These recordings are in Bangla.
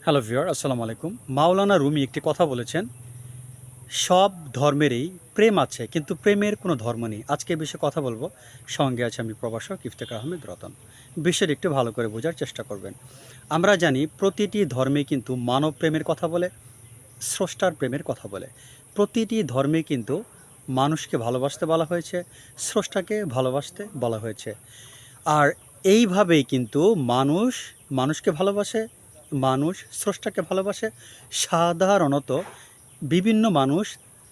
হ্যালো ভিউয়ার, আসসালামু আলাইকুম। মাওলানা রুমি একটি কথা বলেছেন, সব ধর্মেরই প্রেম আছে কিন্তু প্রেমের কোনো ধর্ম নেই। আজকে এই বিষয়ে কথা বলবো। সঙ্গে আছে আমি প্রভাষক ইফতেখার আহমেদ রতন। বিষয়টি একটু ভালো করে বোঝার চেষ্টা করবেন। আমরা জানি প্রতিটি ধর্মে কিন্তু মানব প্রেমের কথা বলে, স্রষ্টার প্রেমের কথা বলে। প্রতিটি ধর্মে কিন্তু মানুষকে ভালোবাসতে বলা হয়েছে, স্রষ্টাকে ভালোবাসতে বলা হয়েছে। আর এইভাবেই কিন্তু মানুষ মানুষকে ভালোবাসে, মানুষ স্রষ্টাকে ভালোবাসে। সাধারণত বিভিন্ন মানুষ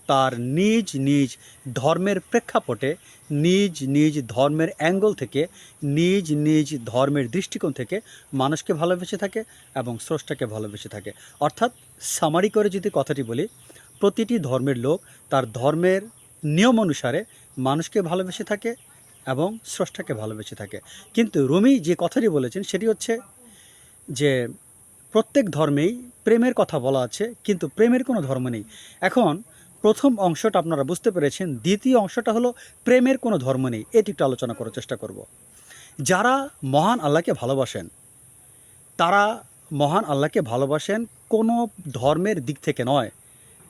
তার নিজ নিজ ধর্মের প্রেক্ষাপটে, নিজ নিজ ধর্মের অ্যাঙ্গেল থেকে, নিজ নিজ ধর্মের দৃষ্টিকোণ থেকে মানুষকে ভালোবেসে থাকে এবং স্রষ্টাকে ভালোবেসে থাকে। অর্থাৎ সামারি করে যদি কথাটি বলি, প্রতিটি ধর্মের লোক তার ধর্মের নিয়ম অনুসারে মানুষকে ভালোবেসে থাকে এবং স্রষ্টাকে ভালোবেসে থাকে। কিন্তু রুমি যে কথাটি বলেছেন সেটি হচ্ছে যে প্রত্যেক ধর্মেই প্রেমের কথা বলা আছে কিন্তু প্রেমের কোনো ধর্ম নেই। এখন প্রথম অংশটা আপনারা বুঝতে পেরেছেন, দ্বিতীয় অংশটা হলো প্রেমের কোনো ধর্ম নেই। এটি একটু আলোচনা করার চেষ্টা করব। যারা মহান আল্লাহকে ভালোবাসেন, তারা মহান আল্লাহকে ভালোবাসেন কোনো ধর্মের দিক থেকে নয়।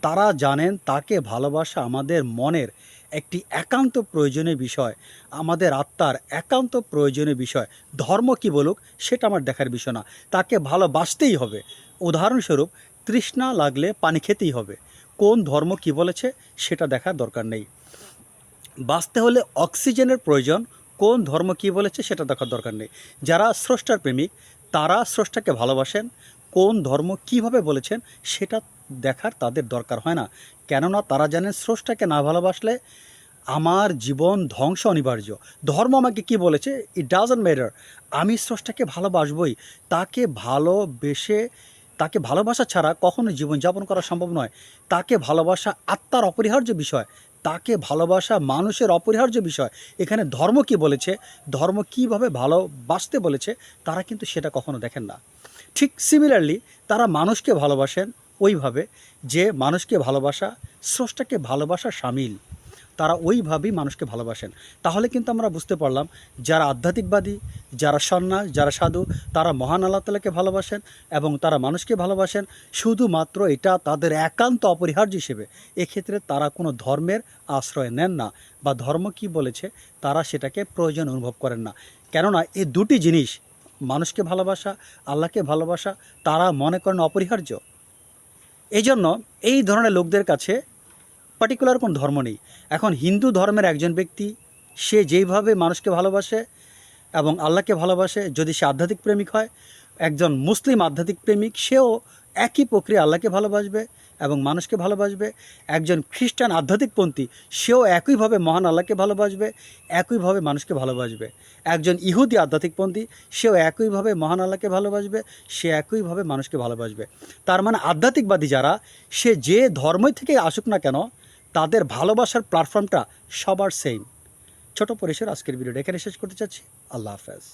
তারা জানেন তাকে ভালোবাসা আমাদের মনের একটি একান্ত প্রয়োজনীয় বিষয়, আমাদের আত্মার একান্ত প্রয়োজনীয় বিষয়। ধর্ম কি বলুক সেটা আমার দেখার বিষয় না, তাকে ভালোবাসতেই হবে। উদাহরণস্বরূপ, তৃষ্ণা লাগলে পানি খেতেই হবে। কোন ধর্ম কি বলেছে সেটা দেখার দরকার নেই। বাঁচতে হলে অক্সিজেনের প্রয়োজন, কোন ধর্ম কী বলেছে সেটা দেখার দরকার নেই। যারা স্রষ্টার প্রেমিক তারা স্রষ্টাকে ভালোবাসেন, কোন ধর্ম কিভাবে বলেছেন সেটা দেখার তাদের দরকার হয় না। কেননা তারা জানেন স্রষ্টাকে না ভালোবাসলে আমার জীবন ধ্বংস অনিবার্য। ধর্ম আমাকে কি বলেছে, ইট ডাজন্ট ম্যাটার, আমি স্রষ্টাকে ভালোবাসবই। তাকে ভালোবেসে, তাকে ভালোবাসা ছাড়া কখনো জীবনযাপন করা সম্ভব নয়। তাকে ভালোবাসা আত্মার অপরিহার্য বিষয়, তাকে ভালোবাসা মানুষের অপরিহার্য বিষয়। এখানে ধর্ম কি বলেছে, ধর্ম কীভাবে ভালোবাসতে বলেছে, তারা কিন্তু সেটা কখনো দেখেন না। ঠিক সিমিলারলি তারা মানুষকে ভালোবাসেন ওইভাবে যে মানুষকে ভালোবাসা স্রষ্টাকে ভালোবাসা শামিল। তারা ওইভাবেই মানুষকে ভালোবাসেন। তাহলে কিন্তু আমরা বুঝতে পারলাম যারা আধ্যাত্মিকবাদী, যারা সন্ন্যাস, যারা সাধু, তারা মহান আল্লাহ তাআলাকে ভালোবাসেন এবং তারা মানুষকে ভালোবাসেন শুধুমাত্র এটা তাদের একান্ত অপরিহার্য হিসেবে। এক্ষেত্রে তারা কোনো ধর্মের আশ্রয় নেন না বা ধর্ম কি বলেছে তারা সেটাকে প্রয়োজন অনুভব করেন না। কেননা এই দুটি জিনিস, মানুষকে ভালোবাসা, আল্লাহকে ভালোবাসা, তারা মনে করেন অপরিহার্য। এই জন্য এই ধরনের লোকদের কাছে পার্টিকুলার কোনো ধর্ম নেই। এখন হিন্দু ধর্মের একজন ব্যক্তি, সে যেইভাবে মানুষকে ভালোবাসে এবং আল্লাহকে ভালোবাসে, যদি সে আধ্যাত্মিক প্রেমিক হয়, একজন মুসলিম আধ্যাত্মিক প্রেমিক সেও একই প্রক্রিয়া আল্লাহকে ভালোবাসবে এবং মানুষকে ভালোবাসবে। একজন খ্রিস্টান আধ্যাত্মিকপন্থী সেও একইভাবে মহান আল্লাহকে ভালোবাসবে, একইভাবে মানুষকে ভালোবাসবে। একজন ইহুদি আধ্যাত্মিকপন্থী সেও একইভাবে মহান আল্লাহকে ভালোবাসবে, সে একইভাবে মানুষকে ভালোবাসবে। তার মানে আধ্যাত্মিকবাদী যারা, সে যে ধর্মই থেকে আসুক না কেন, তাদের ভালোবাসার প্ল্যাটফর্মটা সবার সেম। ছোট পরিসর আজকের ভিডিওটা এখানে শেষ করতে চাচ্ছি। আল্লাহ হাফেজ।